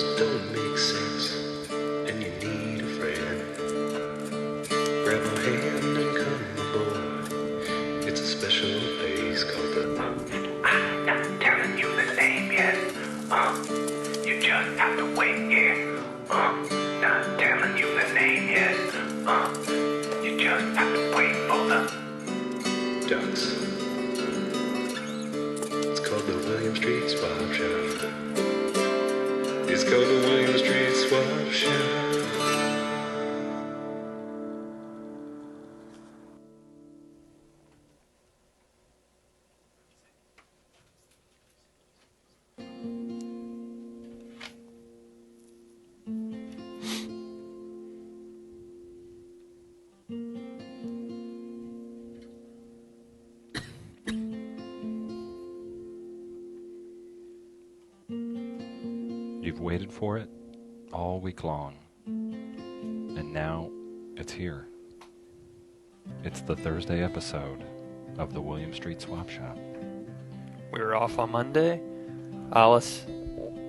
just don't make sense, and you need a friend. Grab my hand and come aboard. It's a special place called the... I'm not telling you the name yet. You just have to wait here. Not telling you the name yet. You just have to wait for the... Ducks. It's called the William Street Swap Shop. It's called the William Street Swap Shop. You've waited for it all week long, and now it's here. It's the Thursday episode of the William Street Swap Shop. We were off on Monday. Alice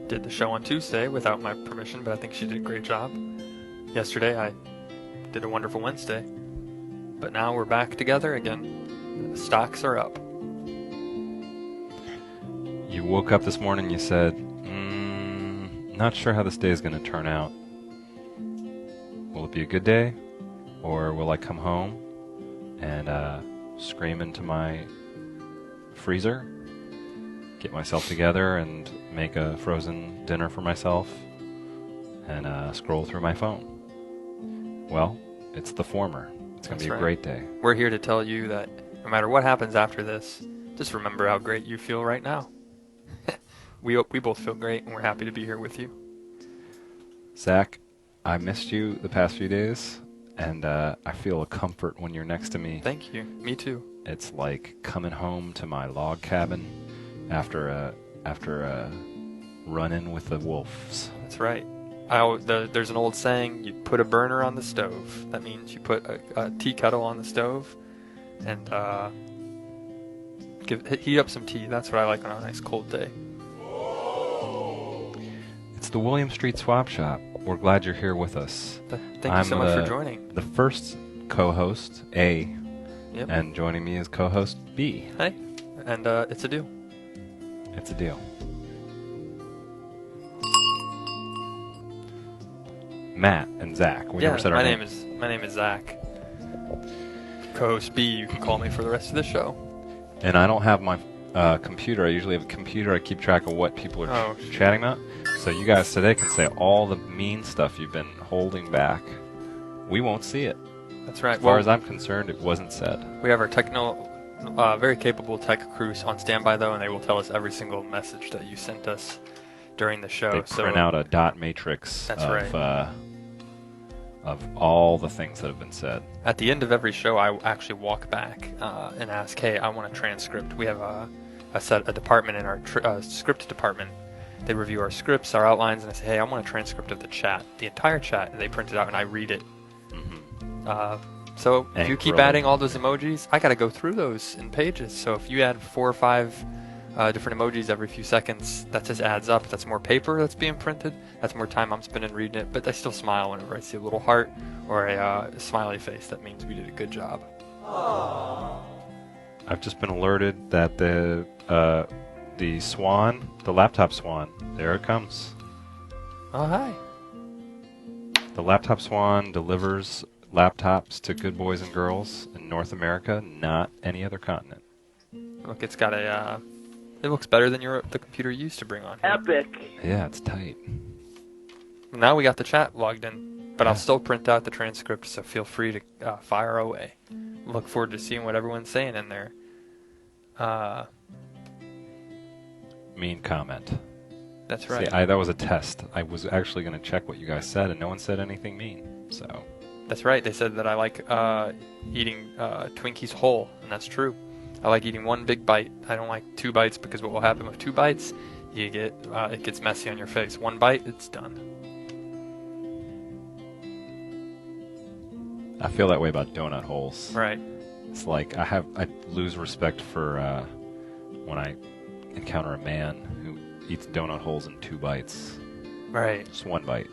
did the show on Tuesday without my permission, but I think she did a great job. Yesterday I did a wonderful Wednesday. But now we're back together again. The stocks are up. You woke up this morning, you said, not sure how this day is going to turn out. Will it be a good day? Or will I come home and scream into my freezer, get myself together and make a frozen dinner for myself, and scroll through my phone? Well, it's the former. It's going to be a great day. We're here to tell you that no matter what happens after this, just remember how great you feel right now. We both feel great, and we're happy to be here with you. Zach, I missed you the past few days, and I feel a comfort when you're next to me. Thank you. Me too. It's like coming home to my log cabin after a run-in with the wolves. That's right. There's an old saying, you put a burner on the stove. That means you put a tea kettle on the stove and heat up some tea. That's what I like on a nice cold day. It's the William Street Swap Shop. We're glad you're here with us. Thank you so much for joining. The first co-host, A, yep. And joining me is co-host B. Hey, and it's a deal. It's a deal. Matt and Zach. We never said our name. My name is Zach. Co-host B, you can call me for the rest of the show. And I don't have my computer. I usually have a computer. I keep track of what people are chatting about. So you guys today can say all the mean stuff you've been holding back. We won't see it. That's right. As far as I'm concerned, it wasn't said. We have our very capable tech crews on standby, though, and they will tell us every single message that you sent us during the show. They print out a dot matrix of all the things that have been said. At the end of every show, I actually walk back and ask, hey, I want a transcript. We have a department in our script department. They review our scripts, our outlines, and I say, hey, I want a transcript of the chat, the entire chat, and they print it out, and I read it. Mm-hmm. So if you keep adding all those emojis, I got to go through those in pages. So if you add 4 or 5 different emojis every few seconds, that just adds up. That's more paper that's being printed. That's more time I'm spending reading it. But I still smile whenever I see a little heart or a smiley face. That means we did a good job. Aww. I've just been alerted that the Swan, the laptop Swan, there it comes. Oh, hi. The laptop Swan delivers laptops to good boys and girls in North America, not any other continent. Look, it's got a... it looks better than the computer you used to bring on here. Epic. Yeah, it's tight. Now we got the chat logged in, but I'll still print out the transcript, so feel free to fire away. Look forward to seeing what everyone's saying in there. Mean comment. That's right. See, that was a test. I was actually going to check what you guys said, and no one said anything mean. So. That's right. They said that I like eating Twinkies whole, and that's true. I like eating one big bite. I don't like 2 bites because what will happen with 2 bites, you get it gets messy on your face. 1 bite, it's done. I feel that way about donut holes. Right. It's like I lose respect for when I encounter a man who eats donut holes in 2 bites. Right. Just one bite.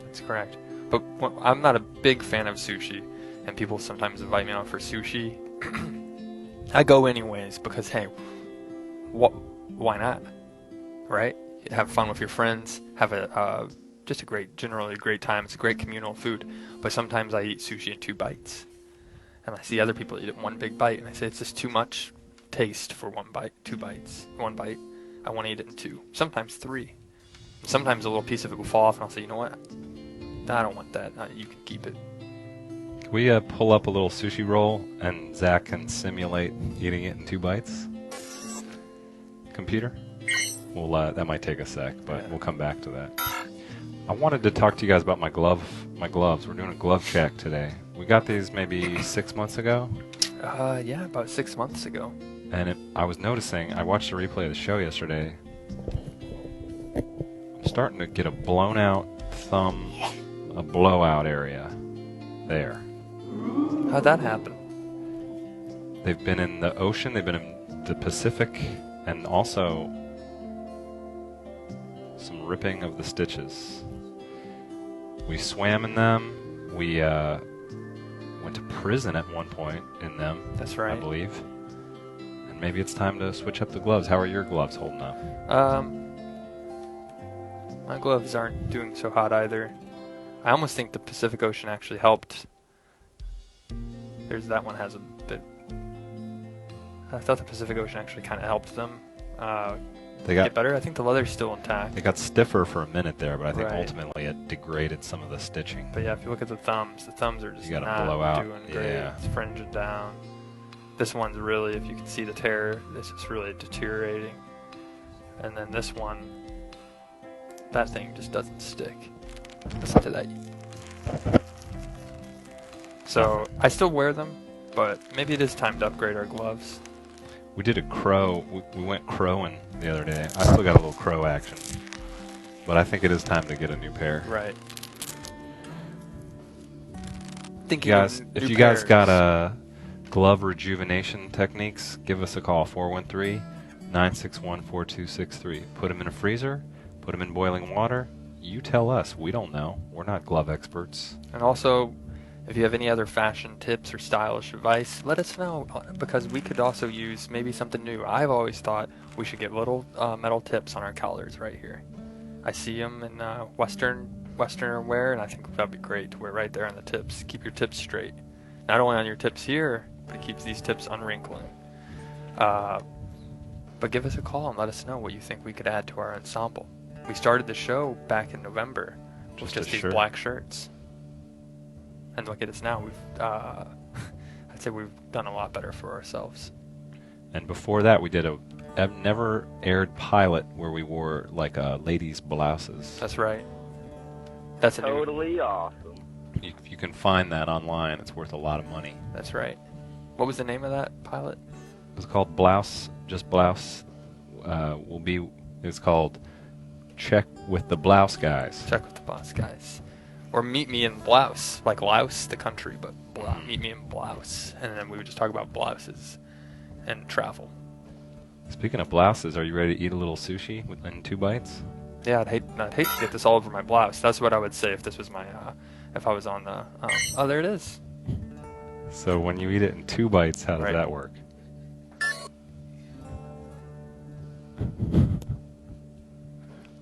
That's correct. But I'm not a big fan of sushi, and people sometimes invite me out for sushi. I go anyways because, hey, why not? Right? Have fun with your friends. Have just generally great time. It's a great communal food. But sometimes I eat sushi in 2 bites, and I see other people eat it in 1 big bite, and I say it's just too much taste for 1 bite, 2 bites, 1 bite. I want to eat it in 2, sometimes 3. Sometimes a little piece of it will fall off, and I'll say, you know what? I don't want that. You can keep it. Can we pull up a little sushi roll and Zach can simulate eating it in 2 bites? Computer? Well, that might take a sec, but we'll come back to that. I wanted to talk to you guys about my gloves. We're doing a glove check today. We got these maybe 6 months ago. Yeah, about 6 months ago. And I was noticing, I watched a replay of the show yesterday. I'm starting to get a blown out thumb, a blowout area there. How'd that happen? They've been in the ocean, they've been in the Pacific, and also some ripping of the stitches. We swam in them. We went to prison at one point in them. That's right. I believe. And maybe it's time to switch up the gloves. How are your gloves holding up? My gloves aren't doing so hot either. I almost think the Pacific Ocean actually helped. That one has a bit. I thought the Pacific Ocean actually kind of helped them get better. I think the leather's still intact. It got stiffer for a minute there, but I think Right. ultimately it degraded some of the stitching. But yeah, if you look at the thumbs are just You gotta not blow out. doing great. Yeah. It's fringing down. This one's really, if you can see the tear, this is really deteriorating. And then this one, that thing just doesn't stick. Listen to that. So I still wear them, but maybe it is time to upgrade our gloves. We did a crow. We went crowing the other day. I still got a little crow action, but I think it is time to get a new pair. Right. Thinking Guys, of if new you guys pairs. got glove rejuvenation techniques, give us a call. 413-961-4263. Put them in a freezer. Put them in boiling water. You tell us. We don't know. We're not glove experts. And also, if you have any other fashion tips or stylish advice, let us know, because we could also use maybe something new. I've always thought we should get little metal tips on our collars right here. I see them in Westerner wear, and I think that'd be great to wear right there on the tips. Keep your tips straight. Not only on your tips here, but it keeps these tips unwrinkling. But give us a call and let us know what you think we could add to our ensemble. We started the show back in November with just these black shirts. And look at us now. I'd say we've done a lot better for ourselves. And before that, we did a never aired pilot where we wore like ladies' blouses. That's right. That's totally awesome. You can find that online. It's worth a lot of money. That's right. What was the name of that pilot? It was called Blouse, just Blouse. It's called Check with the Blouse Guys. Check with the Blouse Guys. Or Meet Me in Blouse, like Laos, the country, but Meet Me in Blouse. And then we would just talk about blouses and travel. Speaking of blouses, are you ready to eat a little sushi in 2 bites? Yeah, I'd hate to get this all over my blouse. That's what I would say if this was my, if I was on the, oh, there it is. So when you eat it in 2 bites, how does that work?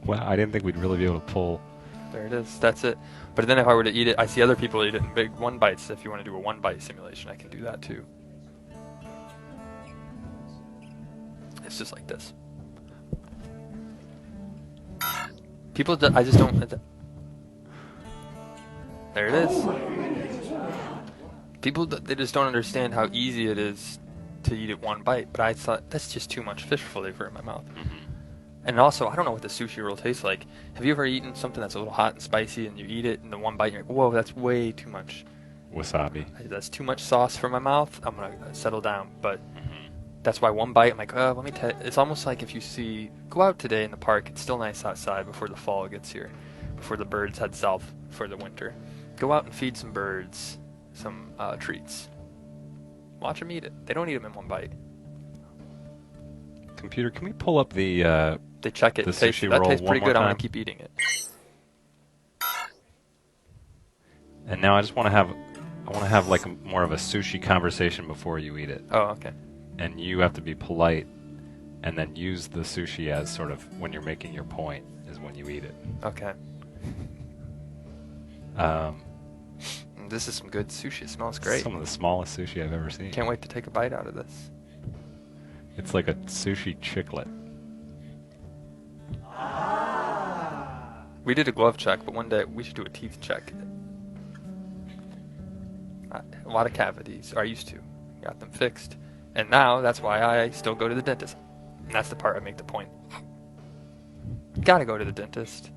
Wow, I didn't think we'd really be able to pull. There it is. That's it. But then if I were to eat it, I see other people eat it in big 1 bites. If you want to do a 1 bite simulation, I can do that too. It's just like this. People, I just don't. There it is. People, they just don't understand how easy it is to eat it 1 bite. But I thought that's just too much fish flavor in my mouth. And also, I don't know what the sushi roll tastes like. Have you ever eaten something that's a little hot and spicy, and you eat it in the 1 bite, and you're like, whoa, that's way too much. Wasabi. That's too much sauce for my mouth. I'm going to settle down. But that's why 1 bite, I'm like, let me tell you. It's almost like if you go out today in the park, it's still nice outside before the fall gets here, before the birds head south for the winter. Go out and feed some birds some treats. Watch them eat it. They don't eat them in 1 bite. Computer, can we pull up the They check it. the It tastes, sushi that roll tastes pretty one more good. I time? want to keep eating it. And now I want to have like more of a sushi conversation before you eat it. Oh, okay. And you have to be polite, and then use the sushi as sort of when you're making your point is when you eat it. Okay. This is some good sushi. It smells great. Some of the smallest sushi I've ever seen. Can't wait to take a bite out of this. It's like a sushi chiclet. We did a glove check, but one day we should do a teeth check. A lot of cavities. Or I used to. Got them fixed. And now that's why I still go to the dentist. And that's the part I make the point. Gotta go to the dentist.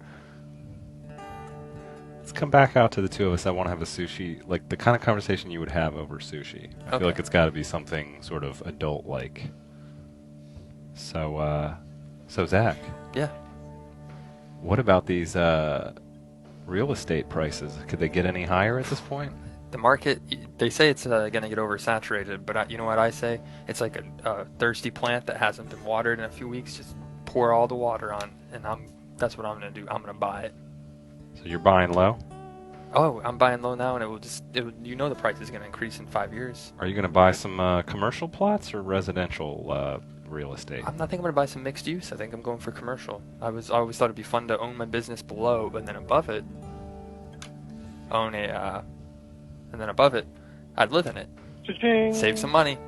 Let's come back out to the two of us. I want to have a sushi, like the kind of conversation you would have over sushi. I Okay. feel like it's got to be something sort of adult-like. So Zach, Yeah. what about these real estate prices? Could they get any higher at this point? The market, they say it's going to get oversaturated, but you know what I say? It's like a thirsty plant that hasn't been watered in a few weeks. Just pour all the water on, and that's what I'm going to do. I'm going to buy it. So you're buying low? Oh, I'm buying low now, and you know the price is going to increase in 5 years. Are you going to buy some commercial plots or residential real estate? I'm not thinking I'm going to buy some mixed use. I think I'm going for commercial. I always thought it'd be fun to own my business below, but then above it, own a, and then above it, I'd live in it. Cha-ching. Save some money.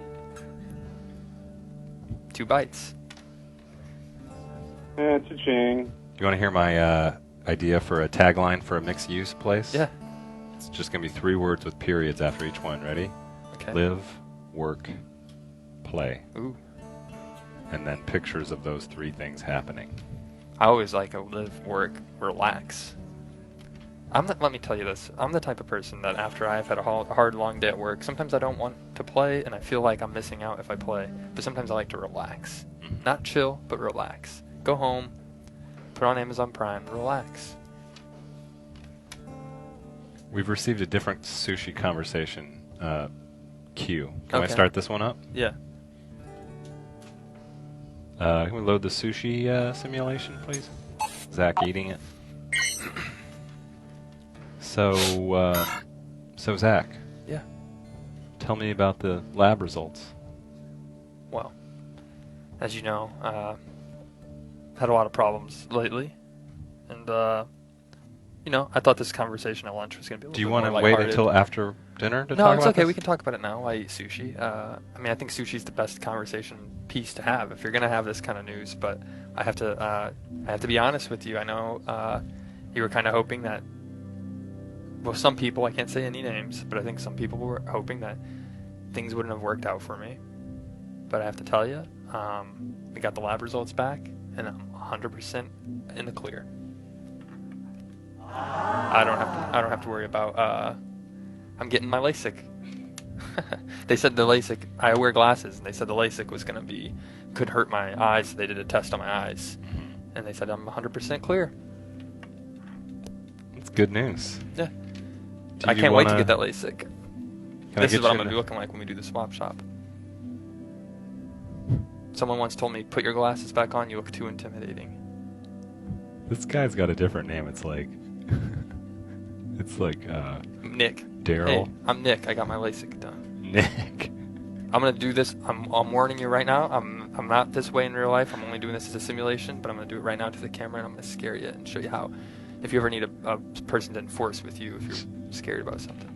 2 bites. Yeah, cha-ching. You want to hear my idea for a tagline for a mixed-use place? Yeah. It's just going to be 3 words with periods after each one. Ready? Okay. Live, work, play. Ooh. And then pictures of those 3 things happening. I always like a live, work, relax. Let me tell you this. I'm the type of person that after I've had a hard, long day at work, sometimes I don't want to play, and I feel like I'm missing out if I play. But sometimes I like to relax. Mhm. Not chill, but relax. Go home, put on Amazon Prime, relax. We've received a different sushi conversation cue. Can I Okay. start this one up? Yeah. Can we load the sushi simulation, please? Zach eating it. So Zach, Yeah. tell me about the lab results. Well, as you know, had a lot of problems lately, and I thought this conversation at lunch was going to be a little Do you bit want to more wait lighthearted. until after dinner to No, talk it's about okay. this? We can talk about it now. I eat sushi. I think sushi's the best conversation piece to have if you're gonna have this kind of news. But I have to be honest with you. I know you were kind of hoping that. Well, some people, I can't say any names, but I think some people were hoping that things wouldn't have worked out for me. But I have to tell you, we got the lab results back, and I'm 100% in the clear. I don't have to worry about. I'm getting my LASIK. They said the LASIK. I wear glasses, and they said the LASIK was could hurt my eyes. So they did a test on my eyes, and they said I'm 100% clear. It's good news. Yeah. Do I you can't wait to wanna- get that LASIK. Can I This is get what you I'm going to to- be looking like when we do the swap shop. Someone once told me, put your glasses back on, you look too intimidating. This guy's got a different name. It's like Nick. Daryl. Hey, I'm Nick. I got my LASIK done. Nick. I'm going to do this. I'm warning you right now. I'm not this way in real life. I'm only doing this as a simulation, but I'm going to do it right now to the camera, and I'm going to scare you and show you how, if you ever need a person to enforce with you if you're scared about something.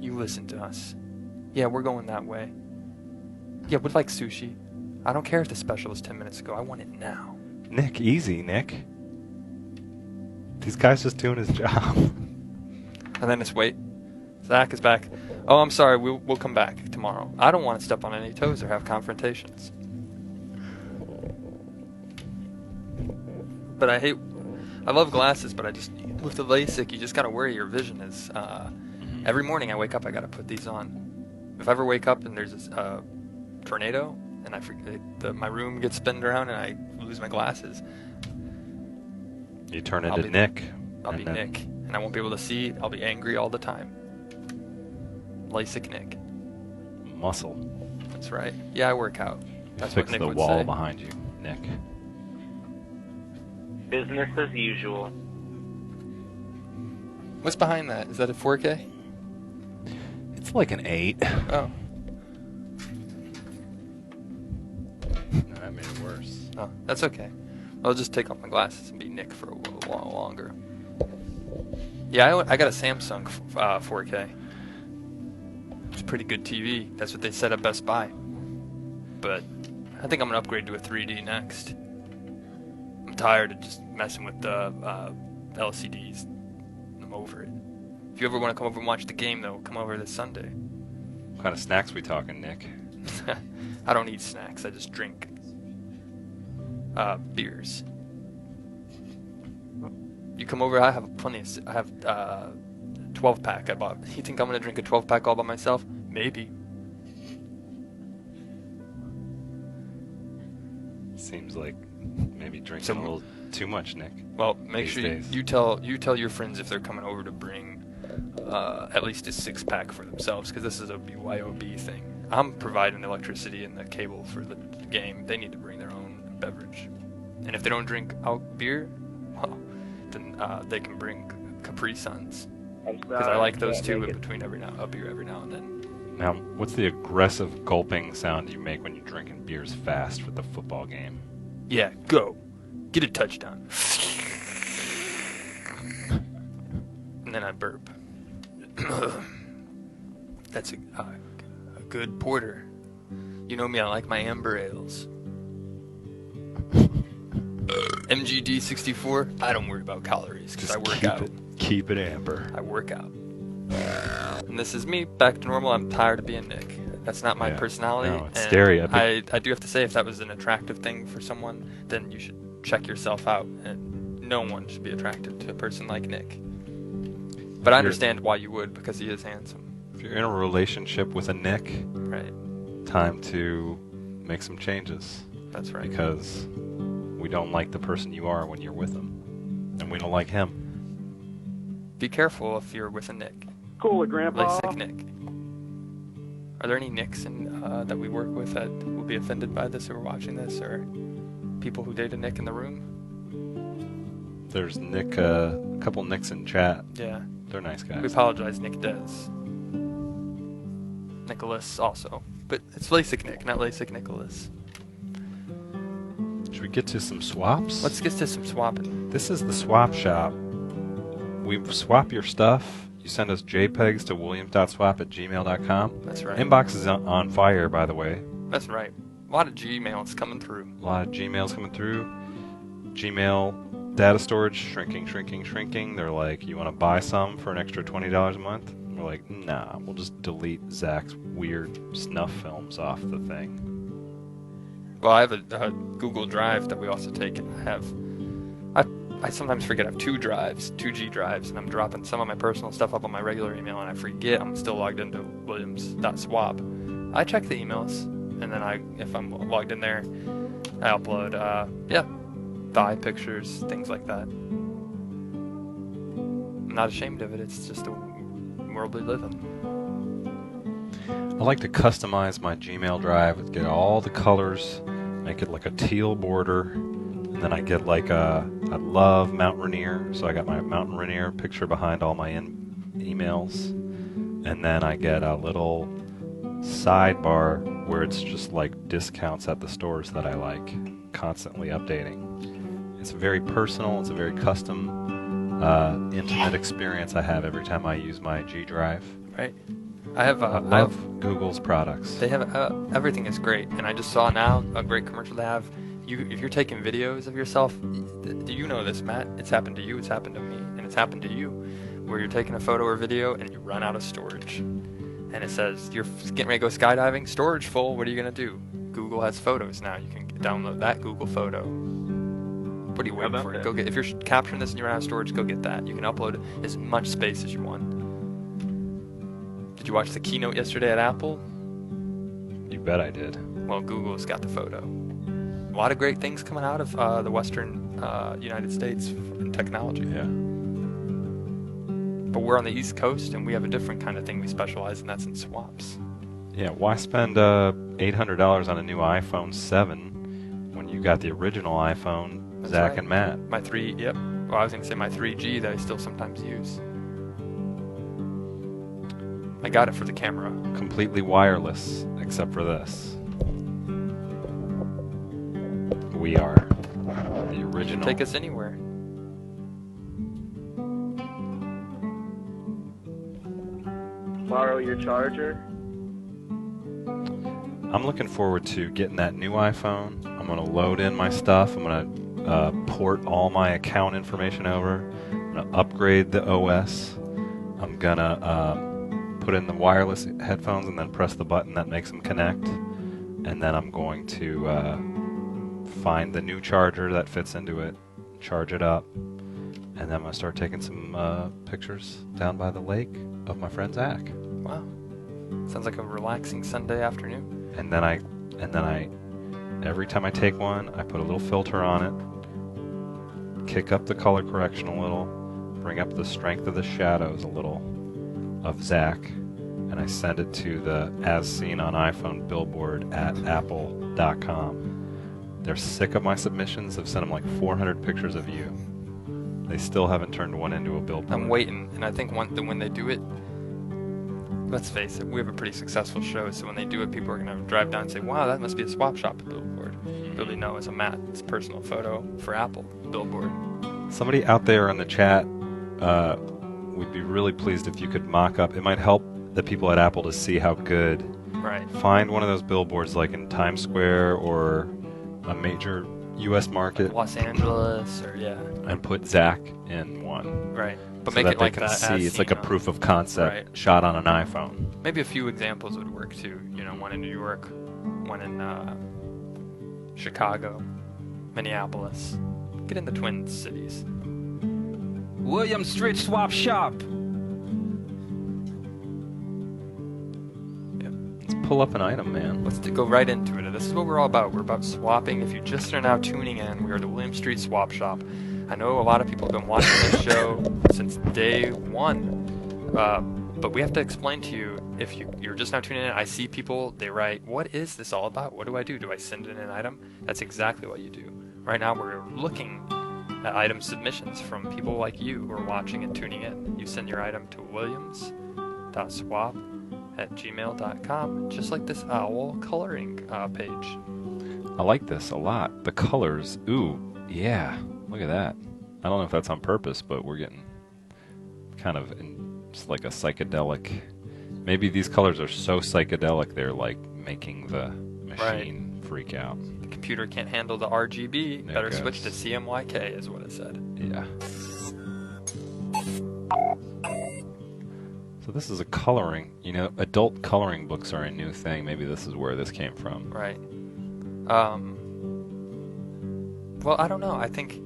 You listen to us. Yeah, we're going that way. Yeah, we'd like sushi. I don't care if the special was 10 minutes ago. I want it now. Nick, easy, Nick. These guys just doing his job. And then it's wait. Zach is back. Oh, I'm sorry. We'll come back tomorrow. I don't want to step on any toes or have confrontations. But I love glasses, but with the LASIK, you just gotta worry your vision is. Every morning I wake up, I gotta put these on. If I ever wake up and there's a tornado and I forget my room gets spinned around and I lose my glasses, You turn I'll into be- Nick. I'll and be then- Nick, and I won't be able to see. I'll be angry all the time. LASIK Nick. Muscle. That's right. Yeah, I work out. That's Fix what Nick the would wall say. behind you, Nick. Business as usual. What's behind that? Is that a 4K? It's like an 8. Oh. No, that made it worse. Oh, that's okay. I'll just take off my glasses and be Nick for a while longer. Yeah, I got a Samsung 4K. It's a pretty good TV. That's what they said at Best Buy. But I think I'm gonna upgrade to a 3D next. I'm tired of just messing with the LCDs. I'm over it. If you ever want to come over and watch the game, though, come over this Sunday. What kind of snacks we talking, Nick? I don't eat snacks. I just drink beers. You come over. I have plenty of. I have 12-pack I bought. You think I'm gonna drink a 12-pack all by myself? Maybe. Seems like maybe drinking a little too much, Nick. Well, make these sure days. you tell your friends if they're coming over to bring at least a 6-pack for themselves, because this is a BYOB thing. I'm providing the electricity and the cable for the game. They need to bring their own beverage. And if they don't drink beer, well, then they can bring Capri Suns, because I like those too. In between a beer every now and then. Now, what's the aggressive gulping sound you make when you're drinking beers fast for the football game? Yeah, go. Get a touchdown. And then I burp. That's a good porter. You know me, I like my amber ales. MGD 64, I don't worry about calories because I work out. Keep it amber. I work out. And this is me, back to normal. I'm tired of being Nick. That's not my personality. No, it's and scary. I do have to say, if that was an attractive thing for someone, then you should check yourself out. And no one should be attracted to a person like Nick. But I understand why you would, because he is handsome. If you're in a relationship with a Nick, Right. time to make some changes. That's right. Because we don't like the person you are when you're with him. And we don't like him. Be careful if you're with a Nick. Cooler, Grandpa. LASIK Nick. Are there any Nicks that we work with that will be offended by this, who are watching this, or people who date a Nick in the room? There's Nick, a couple Nicks in chat. Yeah. They're nice We guys. apologize, Nick does. Nicholas also. But it's LASIK Nick, not LASIK Nicholas. Should we get to some swaps? Let's get to some swapping. This is the swap shop. We swap your stuff. You send us JPEGs to williams.swap@gmail.com. That's right. Inbox is on fire, by the way. That's right. A lot of Gmails coming through. A lot of Gmails coming through. Gmail data storage shrinking. They're like, you want to buy some for an extra $20 a month? We're like, nah, we'll just delete Zach's weird snuff films off the thing. Well, I have a Google Drive that we also take, and I sometimes forget I have 2 drives, 2G drives, and I'm dropping some of my personal stuff up on my regular email, and I forget I'm still logged into williams.swap. I check the emails, and then if I'm logged in there, I upload, thigh pictures, things like that. I'm not ashamed of it. It's just the world we live in. I like to customize my Gmail drive, get all the colors, make it like a teal border, and then I get like I love Mount Rainier, so I got my Mount Rainier picture behind all my emails, and then I get a little sidebar where it's just like discounts at the stores that I like, constantly updating. It's very personal, it's a very custom, intimate experience I have every time I use my G drive. Right. I love Google's products. They have everything is great, and I just saw now a great commercial they have. If you're taking videos of yourself, do you know this, Matt? It's happened to you, it's happened to me, and it's happened to you, where you're taking a photo or video and you run out of storage, and it says you're getting ready to go skydiving, storage full. What are you gonna do? Google has photos now. You can download that Google photo. What are you waiting for? Go get. If you're capturing this and you run out of storage, go get that. You can upload as much space as you want. Did you watch the keynote yesterday at Apple? You bet I did. Well, Google's got the photo. A lot of great things coming out of the Western United States in technology. Yeah. But we're on the East Coast, and we have a different kind of thing we specialize in. That's in swaps. Yeah, why spend $800 on a new iPhone 7 when you got the original iPhone, That's Zach right. and Matt? My 3, yep. Well, I was going to say my 3G that I still sometimes use. I got it for the camera. Completely wireless, except for this. We are the original. Take us anywhere. Borrow your charger. I'm looking forward to getting that new iPhone. I'm going to load in my stuff. I'm going to port all my account information over. I'm going to upgrade the OS. I'm going to put in the wireless headphones and then press the button that makes them connect. And then I'm going to find the new charger that fits into it, charge it up, and then I'm going to start taking some pictures down by the lake of my friend Zach. Wow. Sounds like a relaxing Sunday afternoon. And then I, every time I take one, I put a little filter on it, kick up the color correction a little, bring up the strength of the shadows a little of Zach, and I send it to the As Seen on iPhone billboard at apple.com. They're sick of my submissions. I've sent them like 400 pictures of you. They still haven't turned one into a billboard. I'm waiting, and I think when they do it, let's face it, we have a pretty successful show, so when they do it, people are going to drive down and say, wow, that must be a swap shop billboard. Really, no, it's a Matt's personal photo for Apple billboard. Somebody out there in the chat, we'd be really pleased if you could mock up. It might help the people at Apple to see how good. Right. Find one of those billboards like in Times Square or a major U.S. market. Los Angeles, or yeah. And put Zach in one. Right. But So make that it like they can that. see. As It's like seen a on- proof of concept Right. shot on an iPhone. Maybe a few examples would work too. You know, one in New York, one in Chicago, Minneapolis. Get in the Twin Cities. William Street Swap Shop. Let's pull up an item, man. Let's go right into it. This is what we're all about. We're about swapping. If you just are now tuning in, we are the William Street Swap Shop. I know a lot of people have been watching this show since day one, but we have to explain to you, if you're just now tuning in, I see people, they write, what is this all about? What do I do? Do I send in an item? That's exactly what you do. Right now we're looking at item submissions from people like you who are watching and tuning in. You send your item to williams.swap@gmail.com, just like this owl coloring page. I like this a lot. The colors. Ooh, yeah. Look at that. I don't know if that's on purpose, but we're getting kind of in just like a psychedelic. Maybe these colors are so psychedelic they're like making the machine freak out. The computer can't handle the RGB. There Better it switch to goes. CMYK is what it said. Yeah. So this is a coloring. You know, adult coloring books are a new thing. Maybe this is where this came from. Right. Well, I don't know. I think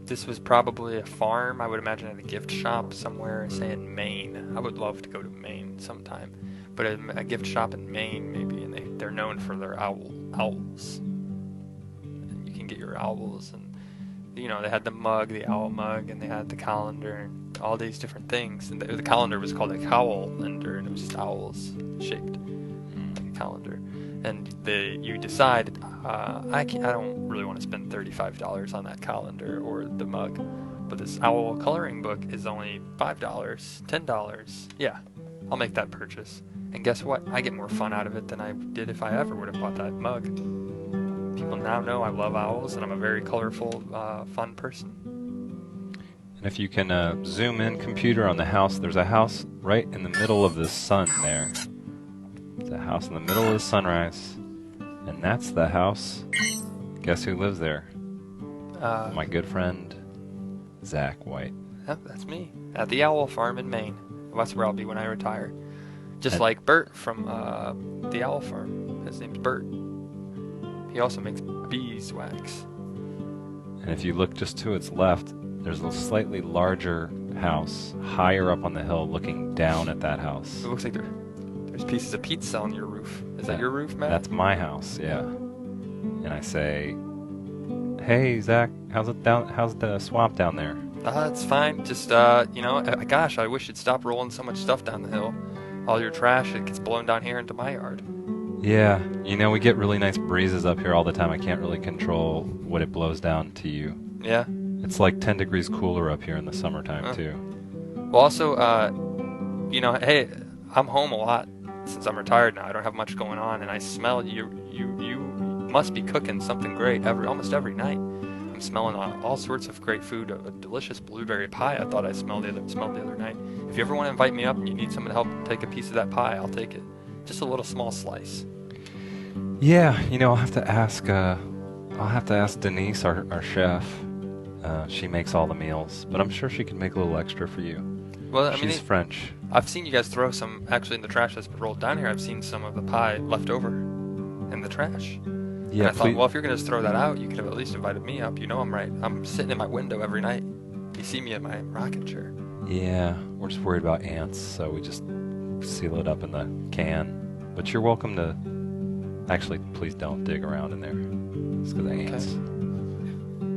this was probably a farm. I would imagine at a gift shop somewhere, say in Maine. I would love to go to Maine sometime. But a gift shop in Maine, maybe, and they're known for their owls. And you can get your owls, and you know, they had the mug, the owl mug, and they had the calendar, and all these different things. And the calendar was called a cowlander, and it was just owls shaped like a calendar. And you decide, I don't really want to spend $35 on that calendar or the mug, but this owl coloring book is only $5, $10. Yeah, I'll make that purchase. And guess what? I get more fun out of it than I did if I ever would have bought that mug. People now know I love owls, and I'm a very colorful, fun person. And if you can zoom in, computer, on the house, there's a house right in the middle of the sun there. There's a house in the middle of the sunrise. And that's the house. Guess who lives there? My good friend, Zach White. Yep, that's me. At the Owl Farm in Maine. That's where I'll be when I retire. Just like Bert from the Owl Farm. His name's Bert. He also makes beeswax. And if you look just to its left, there's a slightly larger house higher up on the hill looking down at that house. It looks like there's pieces of pizza on your roof. Is that your roof, Matt? That's my house, yeah. And I say, hey, Zach, how's the swamp down there? It's fine. Just, gosh, I wish you'd stop rolling so much stuff down the hill. All your trash, it gets blown down here into my yard. Yeah, you know, we get really nice breezes up here all the time. I can't really control what it blows down to you. Yeah. It's like 10 degrees cooler up here in the summertime, too. Well, also, hey, I'm home a lot since I'm retired now. I don't have much going on, and I smell you must be cooking something great almost every night. I'm smelling all sorts of great food. A delicious blueberry pie I thought I smelled the other night. If you ever want to invite me up and you need someone to help take a piece of that pie, I'll take it. Just a little small slice. Yeah, I'll have to ask Denise, our chef. She makes all the meals, but I'm sure she can make a little extra for you. Well, She's French. I've seen you guys throw some, actually in the trash that's been rolled down here, I've seen some of the pie left over in the trash. Yeah, and I thought, well, if you're going to throw that out, you could have at least invited me up. I'm right. I'm sitting in my window every night. You see me in my rocking chair. Yeah, we're just worried about ants, so we just seal it up in the can. But you're welcome to... Actually, please don't dig around in there. It's because of ants.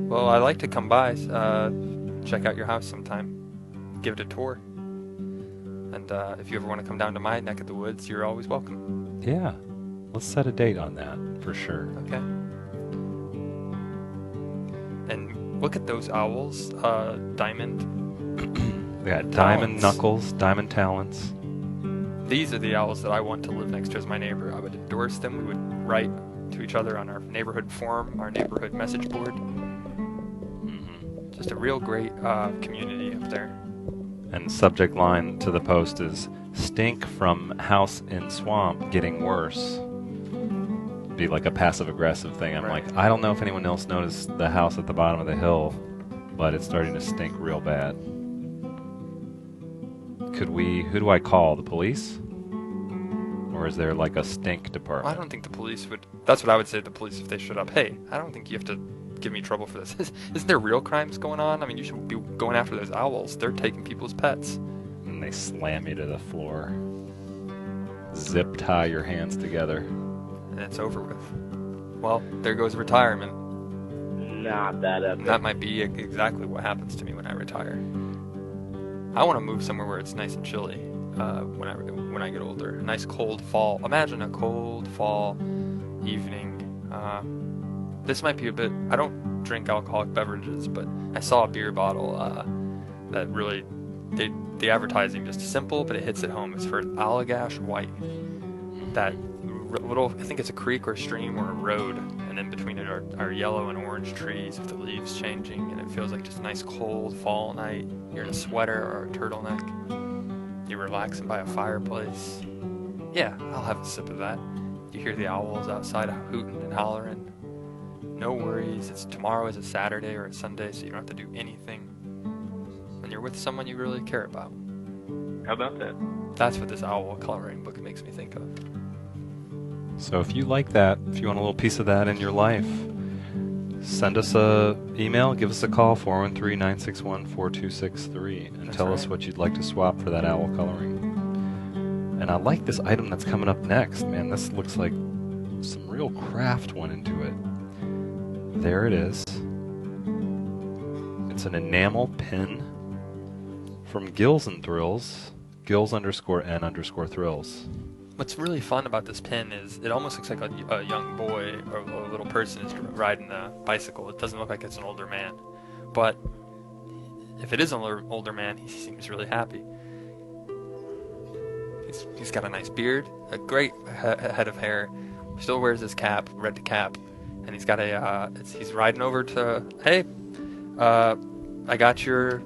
Well, I'd like to come by, check out your house sometime. Give it a tour. And if you ever want to come down to my neck of the woods, you're always welcome. Yeah. Let's set a date on that, for sure. Okay. And look at those owls. Diamond. We got diamond knuckles, diamond talons. These are the owls that I want to live next to as my neighbor. I would endorse them. We would write to each other on our neighborhood forum, our neighborhood message board. Just a real great community up there. And subject line to the post is, stink from house in swamp getting worse. Be like a passive-aggressive thing. I'm Right. like, I don't know if anyone else noticed the house at the bottom of the hill, but it's starting to stink real bad. Who do I call? The police? Or is there like a stink department? I don't think the police would... That's what I would say to the police if they showed up. Hey, I don't think you have to give me trouble for this. Isn't there real crimes going on? I mean, you should be going after those owls. They're taking people's pets. And they slam you to the floor. Zip tie your hands together. And it's over with. Well, there goes retirement. Not that epic. That might be exactly what happens to me when I retire. I want to move somewhere where it's nice and chilly when I get older. A nice cold fall. Imagine a cold fall evening. This might be a bit... I don't drink alcoholic beverages, but I saw a beer bottle that really... The advertising just simple, but it hits it home. It's for Allagash White. That little... I think it's a creek or a stream or a road, and in between it are yellow and orange trees with the leaves changing, and it feels like just a nice cold fall night. You're in a sweater or a turtleneck. You're relaxing by a fireplace. Yeah, I'll have a sip of that. You hear the owls outside hooting and hollering. No worries. Tomorrow is a Saturday or a Sunday, so you don't have to do anything. And you're with someone you really care about. How about that? That's what this owl coloring book makes me think of. So if you like that, if you want a little piece of that in your life, send us a email, give us a call, 413-961-4263, and That's tell us right. what you'd like to swap for that owl coloring. And I like this item that's coming up next, man. This looks like some real craft went into it. There it is. It's an enamel pin from Gills and Thrills, Gills_N_Thrills. What's really fun about this pin is it almost looks like a young boy or a little person is riding a bicycle. It doesn't look like it's an older man. But if it is an older man, he seems really happy. He's got a nice beard, a great head of hair, still wears his cap, red cap, and he's got he's riding over to, hey, I got your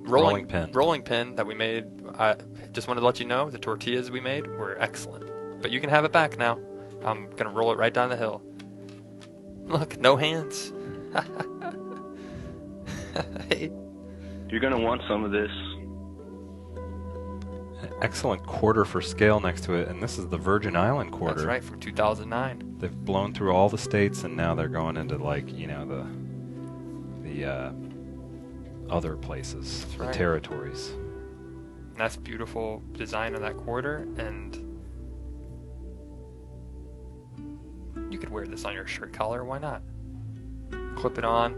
rolling pin that we made. I just wanted to let you know the tortillas we made were excellent. But you can have it back now. I'm going to roll it right down the hill. Look, no hands. Hey. You're gonna want some of this. An excellent quarter for scale next to it, and this is the Virgin Island quarter. That's right, from 2009. They've blown through all the states, and now they're going into, like, the other places, That's the right. territories. And that's beautiful design of that quarter, and you could wear this on your shirt collar, why not? Clip it on.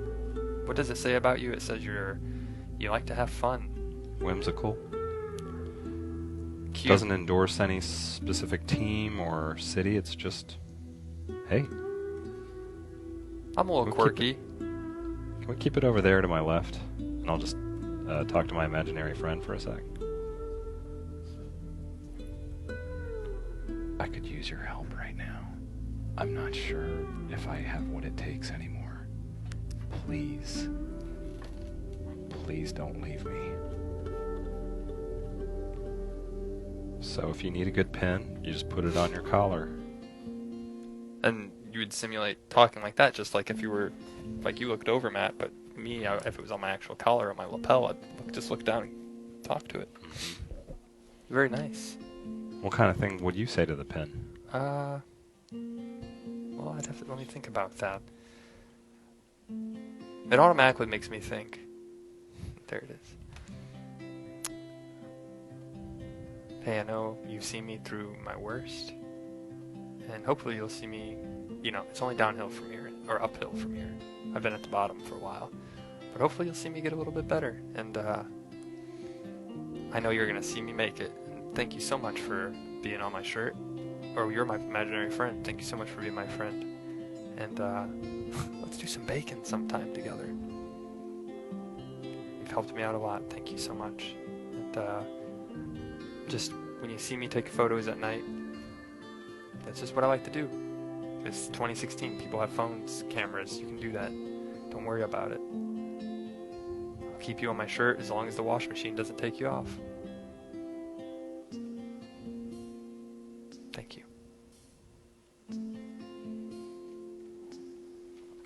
What does it say about you? It says you like to have fun. Whimsical. Cute. Doesn't endorse any specific team or city. It's just, hey. I'm a little We'll quirky. Can we keep it over there to my left? And I'll just talk to my imaginary friend for a sec. I could use your help right now. I'm not sure if I have what it takes anymore. Please. Please don't leave me. So if you need a good pen, you just put it on your collar. And you would simulate talking like that, just like if you were, like you looked over Matt, but me, if it was on my actual collar, on my lapel, I'd just look down and talk to it. Very nice. What kind of thing would you say to the pen? Well, I'd have to let me think about that. It automatically makes me think. There it is. Hey, I know you've seen me through my worst, and hopefully you'll see me, it's only downhill from here, or uphill from here. I've been at the bottom for a while, but hopefully you'll see me get a little bit better, and I know you're going to see me make it. And thank you so much for being on my shirt, or you're my imaginary friend. Thank you so much for being my friend, and let's do some bacon sometime together. You've helped me out a lot. Thank you so much. And just when you see me take photos at night, that's just what I like to do. It's 2016. People have phones, cameras. You can do that. Don't worry about it. I'll keep you on my shirt as long as the washing machine doesn't take you off. Thank you.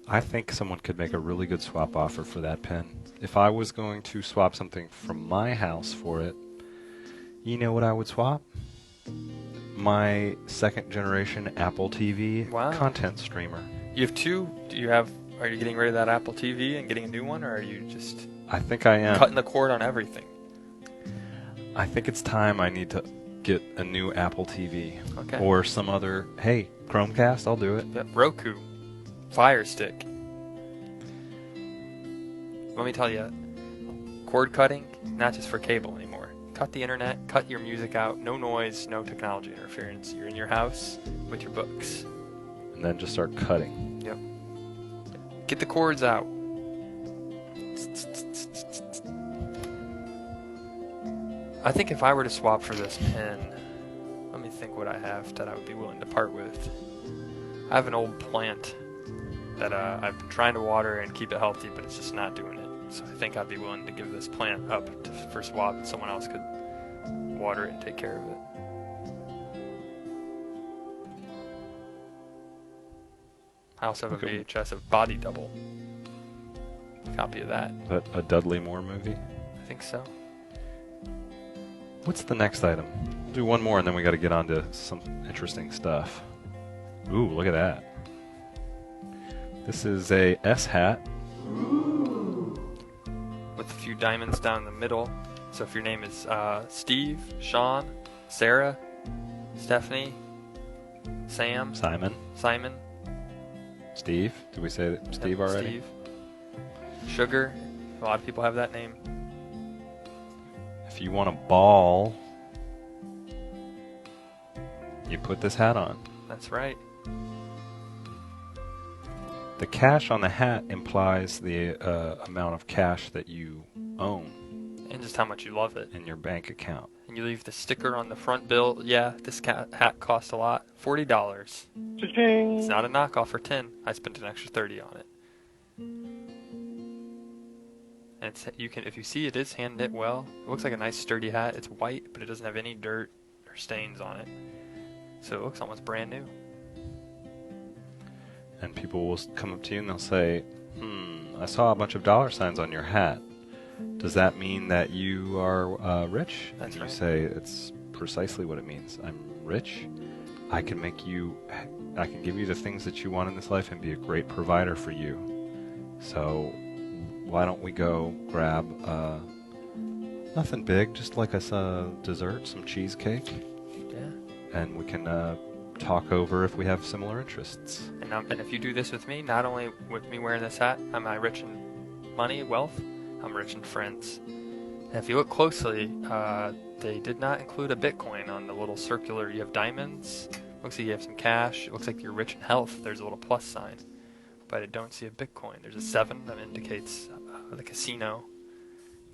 I think someone could make a really good swap offer for that pen. If I was going to swap something from my house for it, you know what I would swap? My second generation Apple TV content streamer. You have two? Are you getting rid of that Apple TV and getting a new one, or are you just I think I am. cutting the cord on everything? I think it's time I need to get a new Apple TV. Okay. Or some other, hey, Chromecast, I'll do it. Yep. Roku. Fire Stick. Let me tell you, cord cutting, not just for cable anymore. Cut the internet, cut your music out, no noise, no technology interference. You're in your house with your books. And then just start cutting. Yep. Get the cords out. I think if I were to swap for this pen, let me think what I have that I would be willing to part with. I have an old plant that I've been trying to water and keep it healthy, but it's just not doing it. So I think I'd be willing to give this plant up for swap, and someone else could water it and take care of it. I also have a Okay. VHS of Body Double. Copy of that. A Dudley Moore movie? I think so. What's the next item? We'll do one more and then we got to get on to some interesting stuff. Ooh, look at that. This is a S hat. With a few diamonds down the middle. So if your name is Steve, Sean, Sarah, Stephanie, Sam, Simon. Steve. Did we say that Steve already? Steve. Sugar. A lot of people have that name. If you want a ball, you put this hat on. That's right. The cash on the hat implies the amount of cash that you own And just how much you love it. in your bank account. And you leave the sticker on the front bill. Yeah, this hat cost a lot. $40. It's not a knockoff for 10. I spent an extra 30 on it. And it's if you see, it is hand knit well. It looks like a nice sturdy hat. It's white, but it doesn't have any dirt or stains on it. So it looks almost brand new. And people will come up to you and they'll say, I saw a bunch of dollar signs on your hat. Does that mean that you are rich? That's and you right. say, it's precisely what it means. I'm rich. I can give you the things that you want in this life and be a great provider for you. So why don't we go grab nothing big, just like a dessert, some cheesecake, Yeah. and we can talk over if we have similar interests. And if you do this with me, not only with me wearing this hat, am I rich in money, wealth, I'm rich in friends. And if you look closely, they did not include a Bitcoin on the little circular. You have diamonds, looks like you have some cash, it looks like you're rich in health, there's a little plus sign. But I don't see a Bitcoin. There's a 7 that indicates the casino.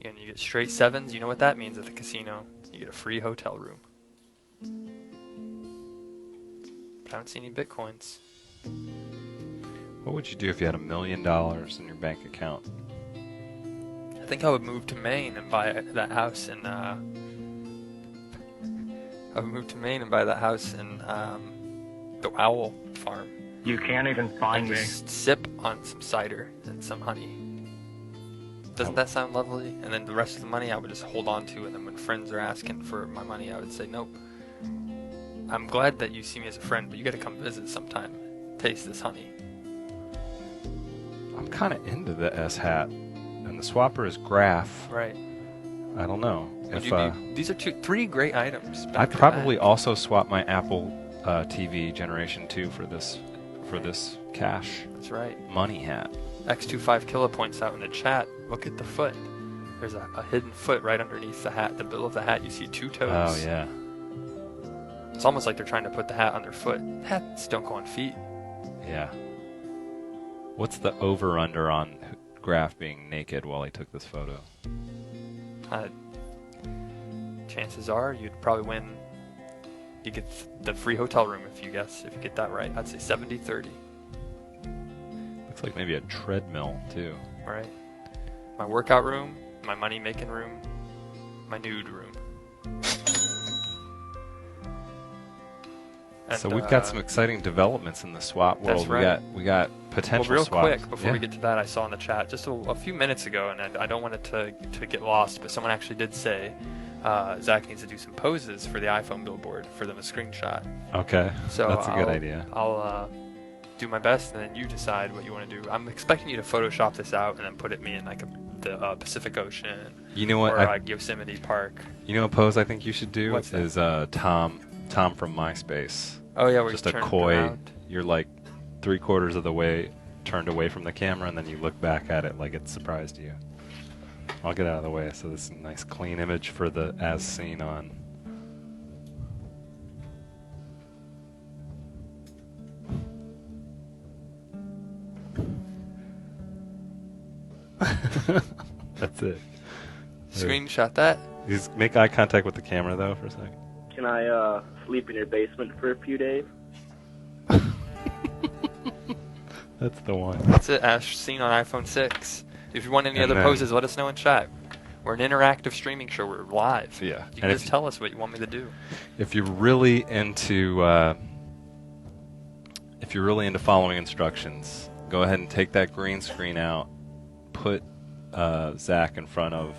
And you get straight 7s, you know what that means at the casino. You get a free hotel room. but I haven't seen any Bitcoins. What would you do if you had $1 million in your bank account? I think I would move to Maine and buy that house in. I would move to Maine and buy that house in the owl farm. You can't even find And me. just sip on some cider and some honey. Doesn't that sound lovely? And then the rest of the money I would just hold on to, and then when friends are asking for my money, I would say, nope. I'm glad that you see me as a friend, but you gotta come visit sometime. Taste this honey. I'm kind of into the S hat, and the swapper is graph. Right. I don't know. Would If you be, these are three great items. back I'd to probably back. also swap my Apple TV Generation 2 for this cash That's right. money hat. X25 Killa points out in the chat, look at the foot. There's a hidden foot right underneath the hat. The bill of the hat, you see two toes. Oh yeah. It's almost like they're trying to put the hat on their foot. Hats don't go on feet. Yeah. What's the over/under on Graf being naked while he took this photo? Chances are you'd probably win. You get the free hotel room if you get that right. I'd say 70-30. Looks like maybe a treadmill too. Right. My workout room, my money making room, my nude room. So And, we've got some exciting developments in the swap that's world. right. We got potential Well, real swaps. quick, before we get to that, I saw in the chat just a few minutes ago, and I don't want it to get lost, but someone actually did say Zach needs to do some poses for the iPhone billboard for them a screenshot. Okay, So that's a good idea. I'll do my best, and then you decide what you want to do. I'm expecting you to Photoshop this out and then put me in like the Pacific Ocean You know what? or like Yosemite Park. You know a pose I think you should do What's that? is Tom from MySpace. Oh yeah, where Just you a turn it coy. around. You're like 3/4 of the way turned away from the camera, and then you look back at it like it surprised you. I'll get out of the way so this is a nice clean image for the as seen on. That's it. Screenshot that. Just make eye contact with the camera though for a second. Can I sleep in your basement for a few days? That's the one. That's it, Ash. Seen on iPhone 6. If you want any And other then- poses, let us know in chat. We're an interactive streaming show. We're live. Yeah. You can And just if, tell us what you want me to do. if you're really into following instructions, go ahead and take that green screen out. Put Zach in front of,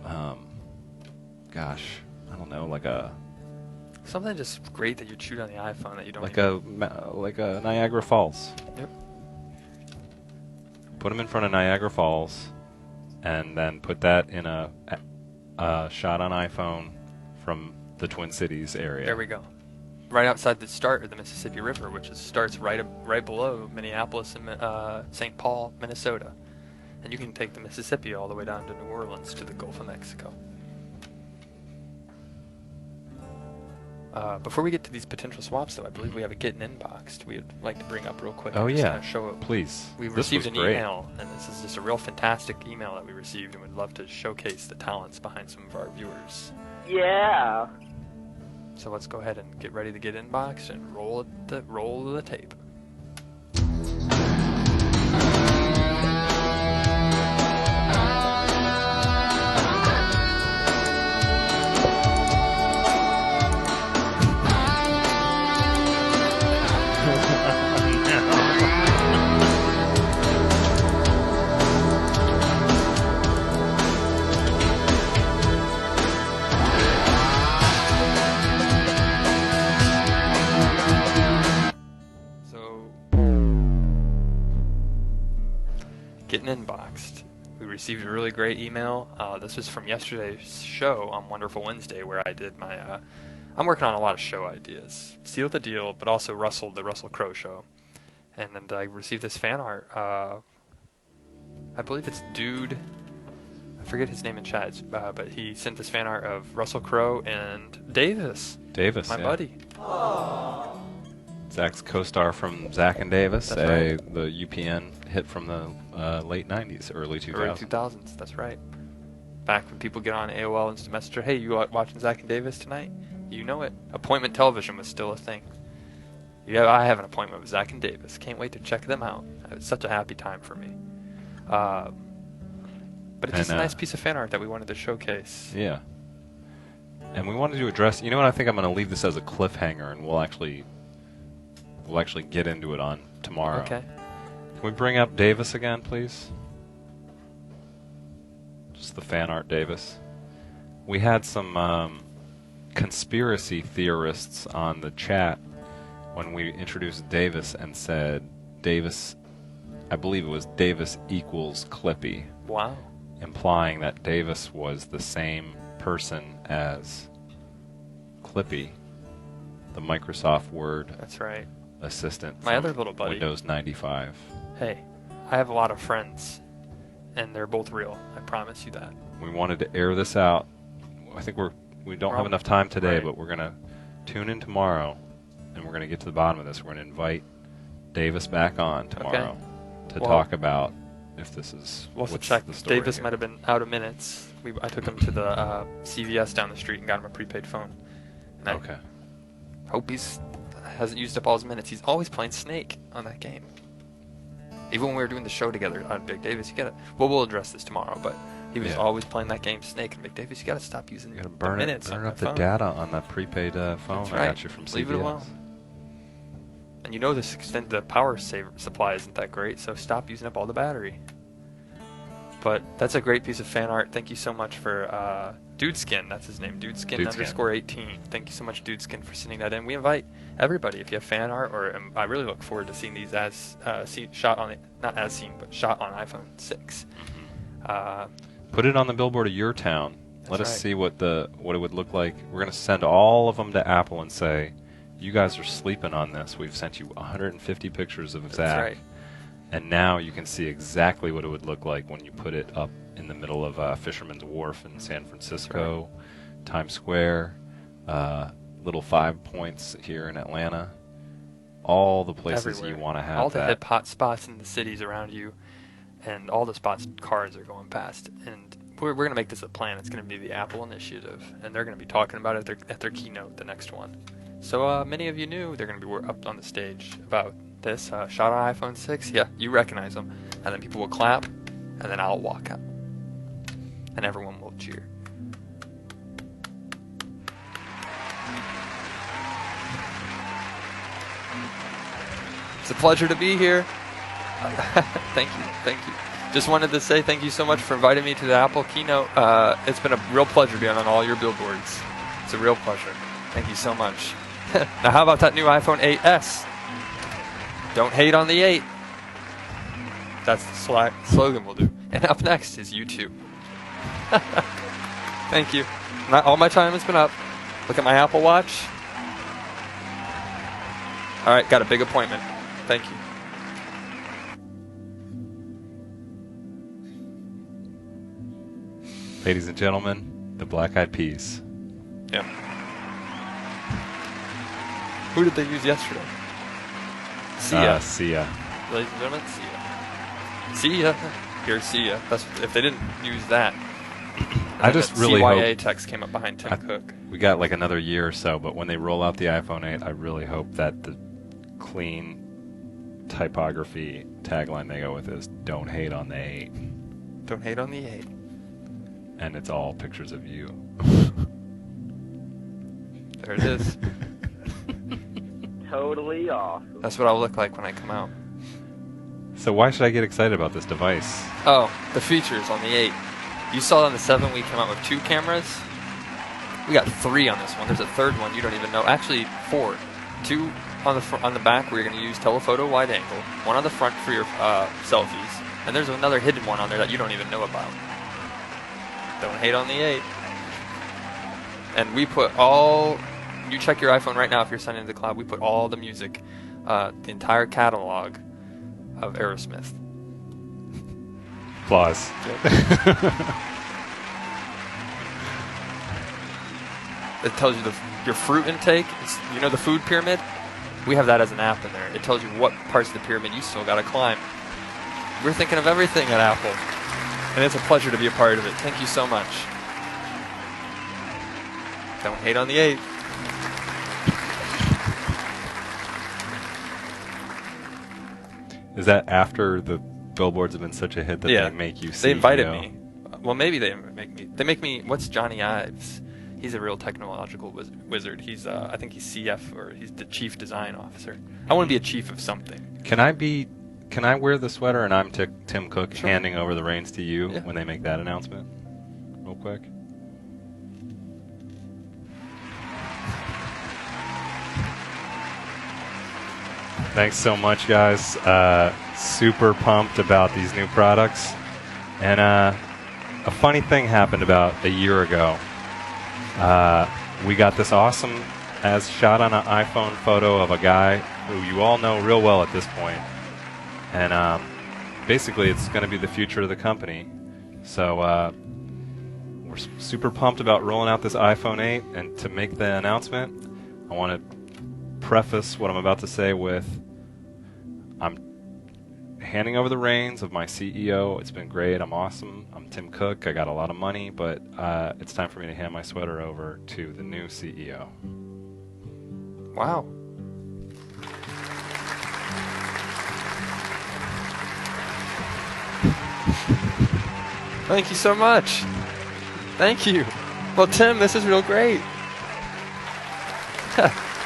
I don't know, like a Something just great that you chewed on the iPhone that you don't like a Niagara Falls. Yep. Put him in front of Niagara Falls, and then put that in a shot on iPhone from the Twin Cities area. There we go. Right outside the start of the Mississippi River, which starts right below Minneapolis and St. Paul, Minnesota. And you can take the Mississippi all the way down to New Orleans to the Gulf of Mexico. Before we get to these potential swaps, though, I believe we have a getting inboxed we'd like to bring up real quick. Oh and just yeah, kinda show it. please. We This received was an great. email, and this is just a real fantastic email that we received, and we'd love to showcase the talents behind some of our viewers. Yeah. So let's go ahead and get ready to get inboxed and roll the tape. So, getting inboxed. We received a really great email. This was from yesterday's show on Wonderful Wednesday, where I did my. I'm working on a lot of show ideas. Seal the Deal, but also the Russell Crowe show. And then I received this fan art. I believe it's Dude. I forget his name in chat, but he sent this fan art of Russell Crowe and Davis, Davis, my yeah. buddy. Zach's co-star from Zach and Davis, That's right. the UPN hit from the late 90s, early 2000s. Early 2000s, that's right. Back when people get on AOL Instant Messenger, hey, you watching Zach and Davis tonight? You know it. Appointment television was still a thing. Yeah, I have an appointment with Zach and Davis. Can't wait to check them out. It's such a happy time for me. But it's just a nice piece of fan art that we wanted to showcase. Yeah. And we wanted to address. You know what? I think I'm going to leave this as a cliffhanger, and we'll actually get into it on tomorrow. Okay. Can we bring up Davis again, please? Just the fan art Davis. We had some conspiracy theorists on the chat when we introduced Davis and said Davis, I believe it was Davis equals Clippy. Wow. Implying that Davis was the same person as Clippy, the Microsoft Word That's right. assistant. My from other little buddy. Windows 95. Hey, I have a lot of friends, and they're both real. I promise you that. We wanted to air this out. I think we don't have enough time today, right. but we're gonna tune in tomorrow, and we're gonna get to the bottom of this. We're gonna invite Davis back on tomorrow to talk about if this is We'll also what's check. the story Davis here. might have been out of minutes. I took him to the CVS down the street and got him a prepaid phone. And Okay. I hope he's hasn't used up all his minutes. He's always playing Snake on that game. Even when we were doing the show together on Big Davis, you gotta. Well, we'll address this tomorrow, but he was always playing that game Snake. And Big Davis, you gotta stop using You gotta the burn minutes burn on up that the phone. data on that prepaid phone That's I right. got you from CVS. Leave it alone. And you know the power supply isn't that great, so stop using up all the battery. But that's a great piece of fan art. Thank you so much for Dudeskin. That's his name, Dudeskin _18. Thank you so much, Dudeskin, for sending that in. We invite everybody if you have fan art, or I really look forward to seeing these as shot on not as seen, but shot on iPhone 6. Put it on the billboard of your town. Let us right. see what it would look like. We're going to send all of them to Apple and say, you guys are sleeping on this. We've sent you 150 pictures of Zach. That's right. And now you can see exactly what it would look like when you put it up in the middle of Fisherman's Wharf in San Francisco, Times Square, Little 5 Points here in Atlanta. All the places Everywhere. you want to have all the that. hip hot spots in the cities around you, and all the spots cars are going past. And we're going to make this a plan. It's going to be the Apple initiative, and they're going to be talking about it at their keynote, the next one. So many of you knew they're going to be up on the stage about this. Shot on iPhone 6, yeah, you recognize them. And then people will clap, and then I'll walk out. And everyone will cheer. It's a pleasure to be here. Thank you. Just wanted to say thank you so much for inviting me to the Apple keynote. It's been a real pleasure being on all your billboards. It's a real pleasure. Thank you so much. Now how about that new iPhone 8s? Don't hate on the 8. That's the slogan we'll do. And up next is YouTube. Thank you. All my time has been up. Look at my Apple Watch. All right, got a big appointment. Thank you. Ladies and gentlemen, the Black Eyed Peas. Yeah. Who did they use yesterday? Sia. Sia. Ladies and gentlemen, Sia. Sia. Here's Sia. That's if they didn't use that. I just really CYA hope text came up behind Tim Cook. we got like another year or so, but when they roll out the iPhone 8, I really hope that the clean typography tagline they go with is "Don't hate on the 8." Don't hate on the 8. And it's all pictures of you. There it is. Totally awesome. That's what I'll look like when I come out. So why should I get excited about this device? Oh, the features on the 8. You saw on the 7 we came out with 2 cameras. We got 3 on this one. There's a third one you don't even know. Actually, 4. 2 on the back where you're going to use telephoto wide angle. 1 on the front for your selfies. And there's another hidden one on there that you don't even know about. Don't hate on the 8. And we put all... You check your iPhone right now if you're signing into the cloud. We put all the music, the entire catalog of Aerosmith. Applause. It tells you your fruit intake. You know the food pyramid? We have that as an app in there. It tells you what parts of the pyramid you still got to climb. We're thinking of everything at Apple. And it's a pleasure to be a part of it. Thank you so much. Don't hate on the 8. Is that after the billboards have been such a hit that Yeah. they make you They invited CEO? me. Well, maybe they make me. They make me. What's Johnny Ives? He's a real technological wizard. He's I think he's CF or he's the chief design officer. I want to be a chief of something. Can I wear the sweater and I'm Tim Cook handing over the reins to you Yeah. when they make that announcement? Real quick. Thanks so much, guys. Super pumped about these new products. And a funny thing happened about a year ago. We got this awesome as shot on an iPhone photo of a guy who you all know real well at this point. And basically, it's going to be the future of the company. So we're super pumped about rolling out this iPhone 8. And to make the announcement, I want to preface what I'm about to say with I'm handing over the reins of my CEO. It's been great. I'm awesome. I'm Tim Cook. I got a lot of money, but it's time for me to hand my sweater over to the new CEO. Wow. Thank you so much. Thank you. Well, Tim, this is real great.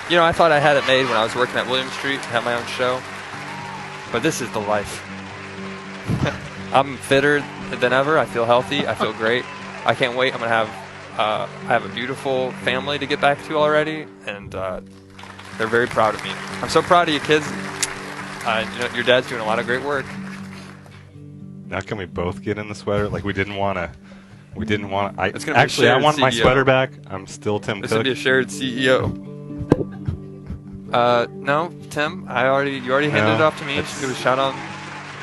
You know, I thought I had it made when I was working at William Street, had my own show. But this is the life. I'm fitter than ever. I feel healthy. I feel great. I can't wait. I'm gonna have I have a beautiful family to get back to already, and they're very proud of me. I'm so proud of you kids. You know, your dad's doing a lot of great work. Now can we both get in the sweater? Like we didn't want to. It's gonna be Actually, I shared want my CEO. sweater back. I'm still Tim This Cook. would be a shared CEO. No, Tim. You already handed it off to me. it's- It was shot on.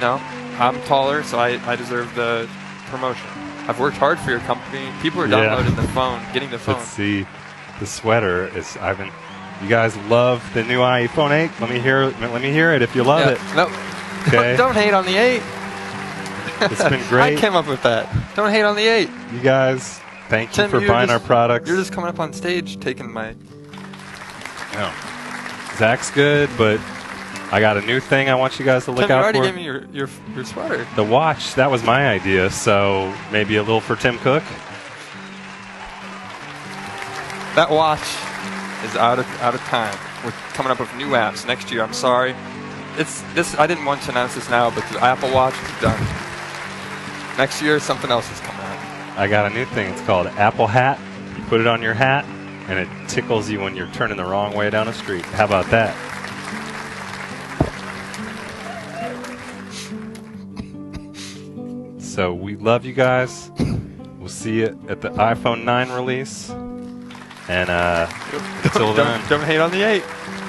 No, I'm taller, so I deserve the promotion. I've worked hard for your company. People are Yeah. downloading the phone, getting the phone. Let's see. The sweater is. You guys love the new iPhone 8. Let me hear it if you love Yeah. it. No, Okay. don't hate on the 8. It's been great. I came up with that. Don't hate on the 8. You guys, thank you Tim, for you're buying just- our products. You're just coming up on stage, taking my. No. Zach's good, but I got a new thing I want you guys to look Tim, you out already for. gave me your sweater. The watch, that was my idea, so maybe a little for Tim Cook. That watch is out of time. We're coming up with new apps next year. I'm sorry. It's this. I didn't want to announce this now, but the Apple Watch is done. Next year, something else is coming out. I got a new thing. It's called Apple Hat. You put it on your hat, and it tickles you when you're turning the wrong way down the street. How about that? So we love you guys. We'll see you at the iPhone 9 release. And until then, Don't hate on the 8.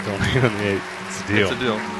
don't hate on the 8. It's a deal. It's a deal.